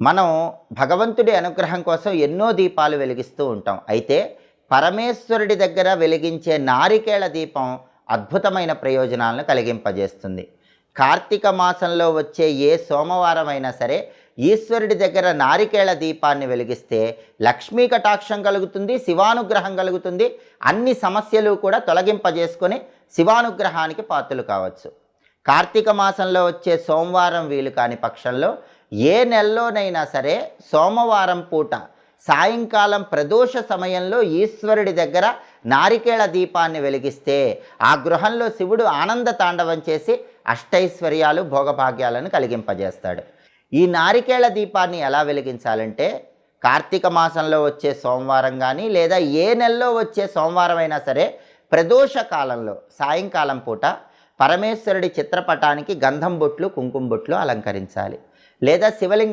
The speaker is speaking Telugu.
మనం భగవంతుడి అనుగ్రహం కోసం ఎన్నో దీపాలు వెలిగిస్తూ ఉంటాం. అయితే పరమేశ్వరుడి దగ్గర వెలిగించే నారికేళ దీపం అద్భుతమైన ప్రయోజనాలను కలిగింపజేస్తుంది. కార్తీక మాసంలో వచ్చే ఏ సోమవారం అయినా సరే ఈశ్వరుడి దగ్గర నారికేళ దీపాన్ని వెలిగిస్తే లక్ష్మీ కటాక్షం కలుగుతుంది, శివానుగ్రహం కలుగుతుంది. అన్ని సమస్యలు కూడా తొలగింపజేసుకొని శివానుగ్రహానికి పాత్రలు కావచ్చు. కార్తీక మాసంలో వచ్చే సోమవారం వీలు కాని పక్షంలో ఏ నెలలోనైనా సరే సోమవారం పూట సాయంకాలం ప్రదోష సమయంలో ఈశ్వరుడి దగ్గర నారికేళ దీపాన్ని వెలిగిస్తే ఆ గృహంలో శివుడు ఆనంద తాండవం చేసి అష్టైశ్వర్యాలు భోగభాగ్యాలను కలిగింపజేస్తాడు. ఈ నారికేళ దీపాన్ని ఎలా వెలిగించాలంటే కార్తీక మాసంలో వచ్చే సోమవారం కానీ లేదా ఏ నెలలో వచ్చే సోమవారం అయినా సరే ప్రదోష కాలంలో సాయంకాలం పూట పరమేశ్వరుడి చిత్రపటానికి గంధం బొట్లు కుంకుమ బొట్లు అలంకరించాలి. లేదా శివలింగ